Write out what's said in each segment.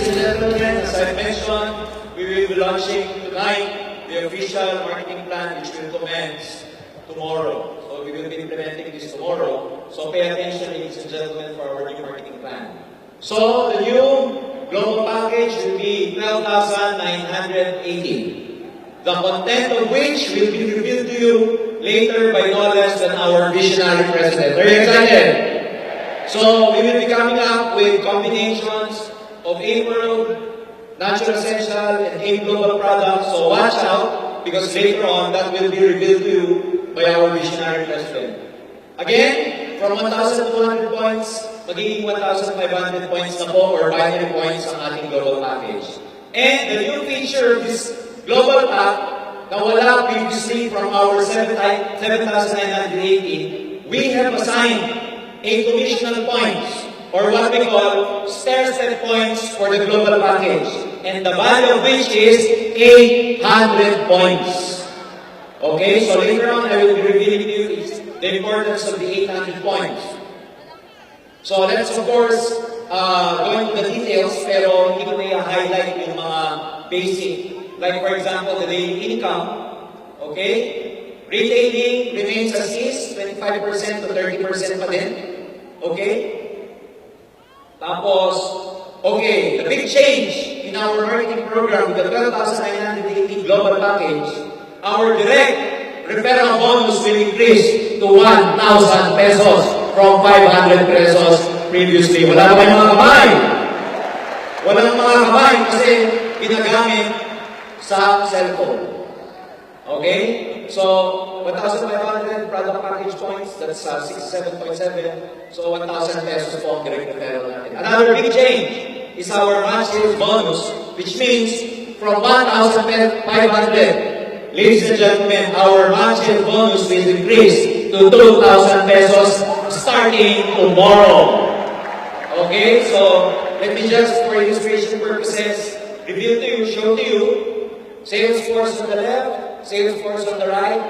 and gentlemen, as I mentioned, we will be launching tonight the official marketing plan which will commence tomorrow. So we will be implementing this tomorrow. So pay attention, ladies and gentlemen, for our new marketing plan. So the new global package will be 12,980. The content of which will be revealed to you later by no less than our visionary president. Are you excited? So we will be coming up with combinations of A World, Natural Essential, and A Global products. So watch out, because later on that will be revealed to you by our visionary president. Again, from 1,200 points, magiging 1,500 points na po, or binary points ang ating global package. And the new feature of this global pack na wala previously from our 7,980, we have assigned a commissional points, or what we call stair-step points for the global package, and the value of which is 800 points. Okay, so later on I will be revealing to you the importance of the 800 points. So let's of course go into the details, pero hindi ko na i-highlight yung mga basic, like for example the daily income. Okay, retailing remains as is, 25% to 30% pa din. Okay? Tapos, okay, the big change in our marketing program with the 12,980 global package, our direct referral bonus will increase to 1,000 pesos from 500 pesos previously. Wala ba yung mga kamay? Walang mga kamay kasi ginagamit sa cellphone. Okay? So, 1,500 product package points, that's 67.7. So, 1,000 pesos po ang direct referral natin. Another big change is our match sales bonus, which means from 1,500, ladies and gentlemen, our match sales bonus will increase to 2,000 pesos starting tomorrow. Okay? So, let me just, for illustration purposes, reveal to you, show to you, sales force on the left, sales force on the right,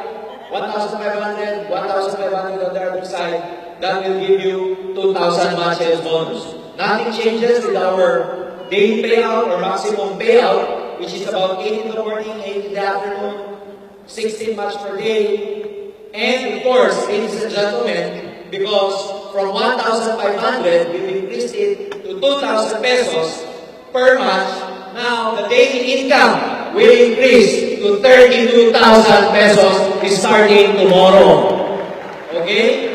1,500, 1,500 on the other side. That will give you 2,000 match sales bonus. Nothing changes with our daily payout or maximum payout, which is about 8 in the morning, 8 in the afternoon, 16 match per day. And of course, ladies and gentlemen, because from 1,500, we increased it to 2,000 pesos per match. Now, the daily income will increase to 32,000 pesos starting tomorrow. Okay?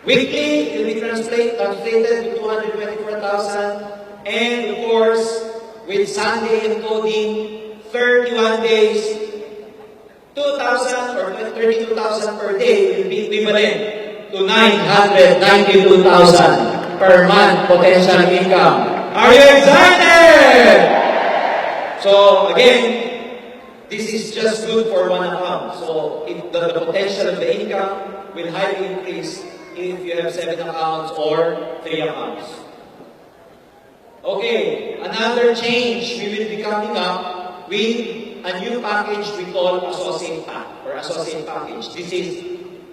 Weekly, it will be translated to 224,000. And of course, with Sunday encoding, 31 days, 2,000 or 32,000 per day will be equivalent to 992,000 per month potential income. Are you excited? So again, this is just good for one account. So the potential of the income will highly increase if you have 7 accounts or 3 accounts. Okay, another change we will be coming up with a new package we call Associate Pack or Associate Package. This is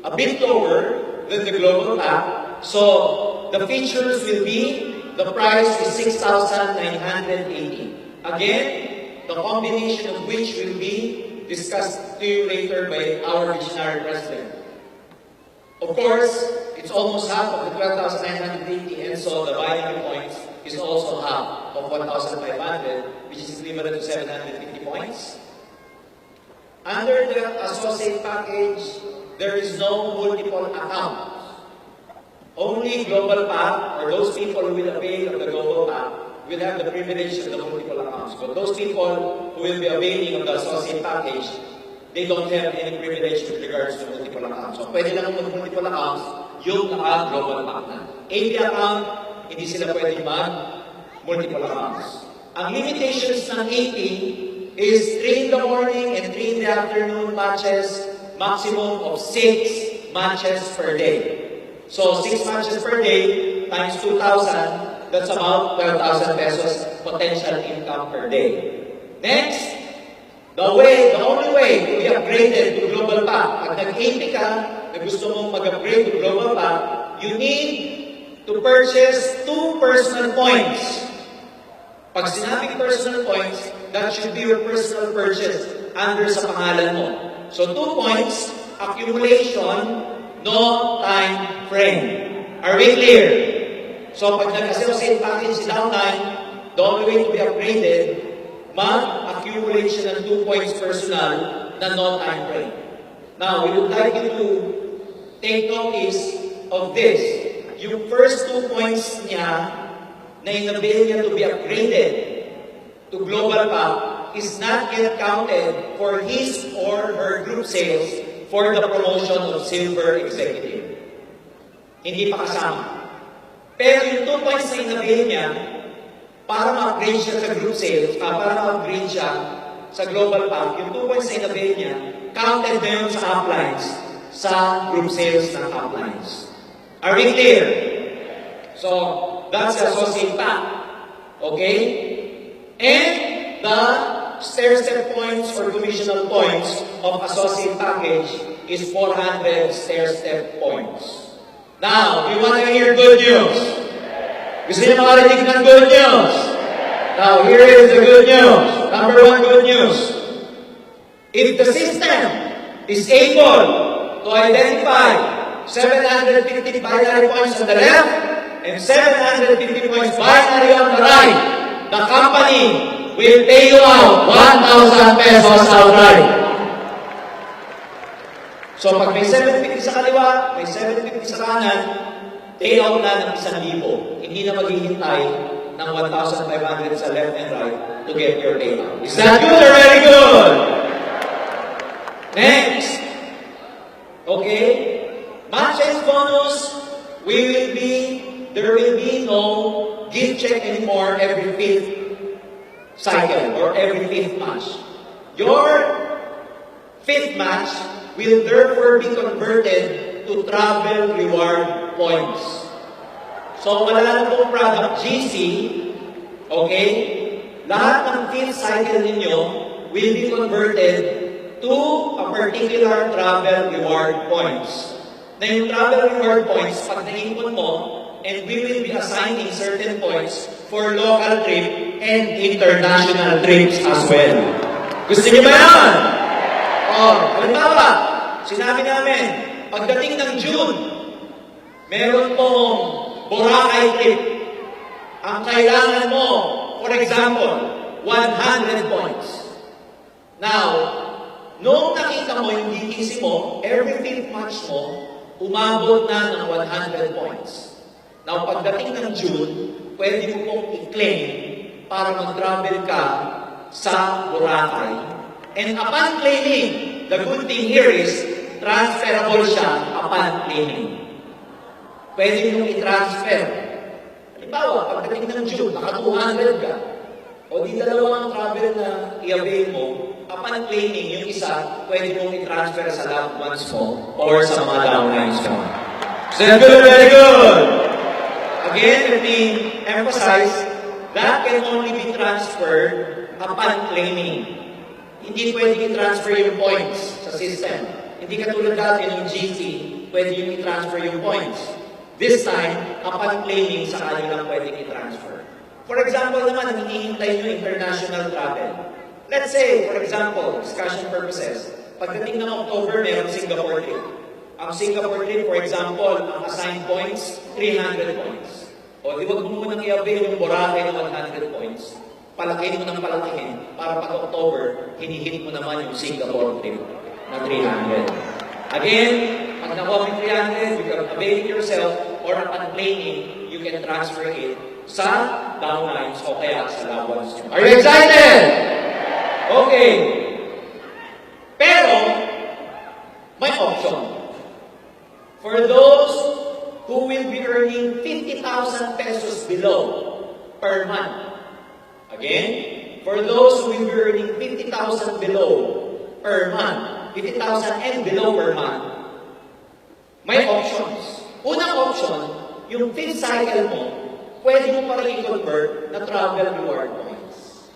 a bit lower than the Global Pack. So the features will be, the price is 6,980. Again, the combination of which will be discussed to you later by our visionary president. Of course, it's almost half of the 12,980, and so the binary points is also half of 1,500, which is equivalent to 750 points. Under the associate package, there is no multiple accounts. Only global pack, or those people who will avail of the global pack, will have the privilege of the multiple accounts. But those people who will be availing of the associate package, they don't have any privilege with regards to multiple accounts. So pwede lang multiple accounts, yung naka-global pack na. AP account, hindi sila pwede mag-multiple accounts. Ang limitations ng AP is 3 in the morning and 3 in the afternoon matches, maximum of 6 matches per day. So 6 matches per day times 2,000, that's about 12,000 pesos potential income per day. Next, the only way to be upgraded to Global Pack, pag nag-AP ka, na gusto mong mag-upgrade to Global Pack, you need to purchase 2 personal points. Pag sinabing personal points, that should be your personal purchase under sa pangalan mo. So 2 points, accumulation, no time frame. Are we clear? So pag nag-associate package si Downline, the only way to be upgraded, mag-accumulate siya ng 2 points personal na no time frame. Now, we would like you to take notice of this. Yung first 2 points niya na inabil niya to be upgraded to Global Pack is not yet counted for his or her group sales for the promotion of Silver Executive. Hindi pa kasama. Pero yung 2 points na inabil niya, para ma-upgrade siya sa group sales, para ma-upgrade siya sa Global Pack, yung 2 points na inabil niya, counted na yun sa uplines, sa group sales ng uplines. Are we clear? So, that's the associate pack. Okay? And the stair-step points or commissional points of associate package is 400 stair-step points. Now, you want to hear good news? Gusto niyo makarinig ng good news? Now, here is the good news. Number 1 good news. If the system is able to identify 750 binary points on the left and 750 points binary on the right, the company will pay you out 1,000 pesos outright. So pag may 750 sa kaliwa, may 750 sa kanan, pay out na ng 1,000. Hindi na maghihintay ng 1,500 sa left and right to get your payout. Is that good or very good? Next. Okay. Matches bonus, there will be no gift check anymore every 5th cycle or every 5th match. Your 5th match will therefore be converted to travel reward points. So, wala na pong product GC, okay? Lahat ng 5th cycle ninyo will be converted to a particular travel reward points. Na yung travel reward points, pag naipon mo, and we will be assigning certain points for local trip and international trips as well. Gusto niyo ba yan? Halimbawa, sinabi namin, pagdating ng June, meron pong Boracay trip. Ang kailangan mo, for example, 100 points. Now, noong nakita mo yung DTC mo, every 5th match mo, umabot na ng 100 points. Now, pagdating ng June, pwede mo pong i-claim para mag-travel ka sa Boracay. And upon claiming, the good thing here is, transferable siya upon claiming. Pwede nyo i-transfer. Halimbawa, pagdating ng June, naka-200 ka, o di dalawang travel na i-avail mo, upon claiming, yung isa, pwede mong i-transfer sa loved ones mo or sa mga downlines mo. So, good, very good! Again, let me emphasize, that can only be transferred upon claiming. Hindi pwede i-transfer yung points sa system. Hindi katulad dati yung GC, pwede yung i-transfer yung points. This time, upon claiming, sa kanila pwede i-transfer. For example naman, hinihintay nyo international travel. Let's say, for example, discussion purposes, pagdating ng October, mayroong Singapore trip. Ang Singapore trip, for example, ang assigned points, 300 points. O, di wag mo munang i-avail yung Boracay ng 100 points. Palakihin mo ng palakihin para pag October, hinihit mo naman yung Singapore trip na 300. Again, pag nakuha mo 300, you can avail it yourself or upon claiming, you can transfer it sa downlines o kaya sa loved ones. Are you excited? Okay. Pero, may option. For those who will be earning 50,000 pesos below per month. Again, for those who will be earning 50,000 below per month, 50,000 and below per month, may options. Unang option, yung 5th cycle mo, pwede mo pa rin i-convert na travel reward points.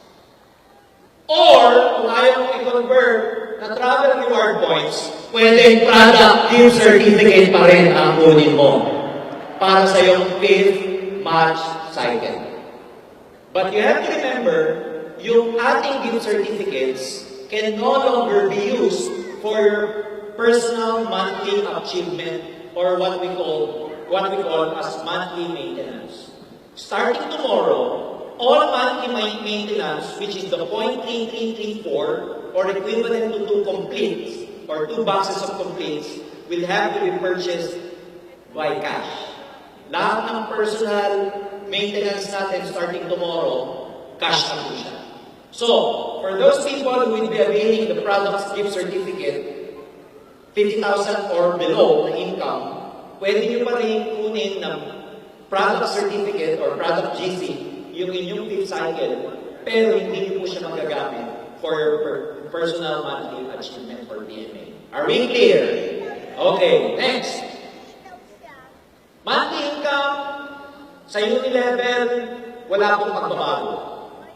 Or, kung ayaw mo i-convert na travel reward points, pwede product gift certificate pa rin ang kunin mo para sa iyong 5th match cycle. But you have to remember, yung ating gift certificates can no longer be used for your personal monthly achievement or what we call as monthly maintenance. Starting tomorrow, all monthly maintenance, which is the 0.3334 or equivalent to 2 completes or 2 boxes of completes, will have to be purchased by cash. Lahat ng personal maintenance natin starting tomorrow, cash na po siya. So, for those people who will be availing the product's gift certificate, 50,000 or below na income, pwede nyo pa rin kunin ng product certificate or product GC, yung inyong fifth cycle, pero hindi nyo po siya magagamit for your personal monthly achievement or PMA. Are we clear? Okay, next. Monthly income, sa uni level, wala pong pagbabago.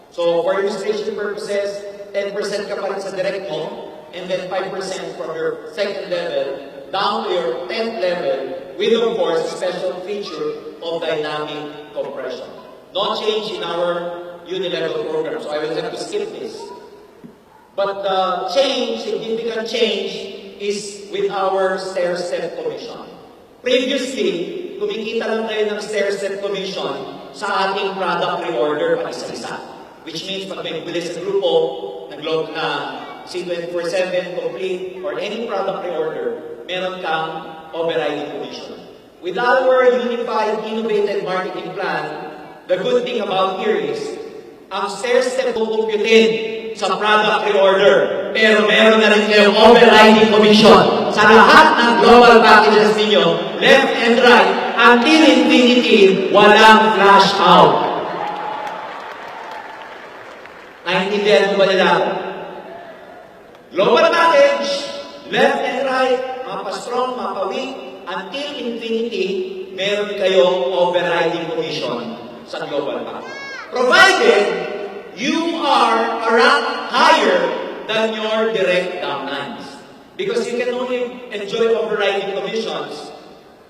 So, for illustration purposes, 10% ka pa rin sa direct mo, and then 5% from your second level down to your 10th level with, of course, a special feature of dynamic compression. No change in our uni-level program, so I will have to skip this. But the change, significant change, is with our stair-step commission. Previously, kumikita lang tayo ng stair-step commission sa ating product reorder pa isa-isa. Which means pag may bili sa grupo, na C24/7 complete or any product reorder, meron kang overriding commission. With our unified innovative marketing plan, the good thing about here is, ang stair-step kukumputin sa product reorder, pero meron na rin kayong overriding commission sa lahat ng global packages ninyo, left and right, until infinity, walang flash out. Naintindihan mo ba nila? Global package, left and right, mapa-strong, mapa-weak, until infinity, meron kayong overriding commission sa global package. Provided you are a rank higher than your direct downlines. Because you can only enjoy overriding commissions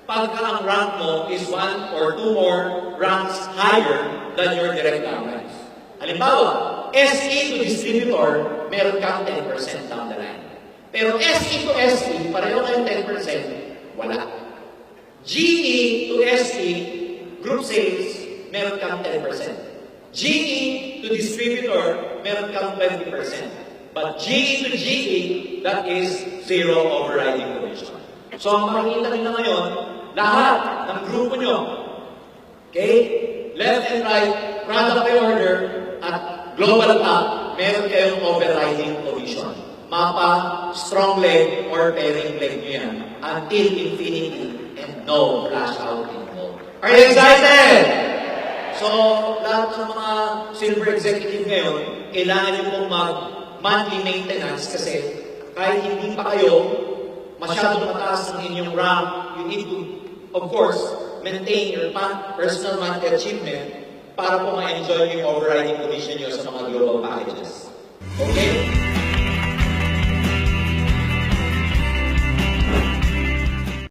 pagka ang rank mo is 1 or 2 more ranks higher than your direct downlines. Halimbawa, SE to distributor, meron kang 10% down the line. Pero SE to SE, pareho kayong 10%, wala. GE to SE, group sales, meron kang 10%. GE to distributor, meron kang 20%. But GE to GE, that is zero overriding commission. So, ang makikita nyo ngayon, lahat ng grupo nyo, okay, left and right, product reorder, at global up, meron kayong overriding commission. Mapa, strong leg, or pairing leg nyo yan. Until infinity, and no flash out involved. Are you excited? So, lahat ng mga silver executive ngayon, kailangan nyo pong mag-monthly maintenance kasi kahit hindi pa kayo masyadong mataas ang inyong rank, you need to, of course, maintain your personal monthly achievement para po ma-enjoy yung overriding commission nyo sa mga global packages. Okay?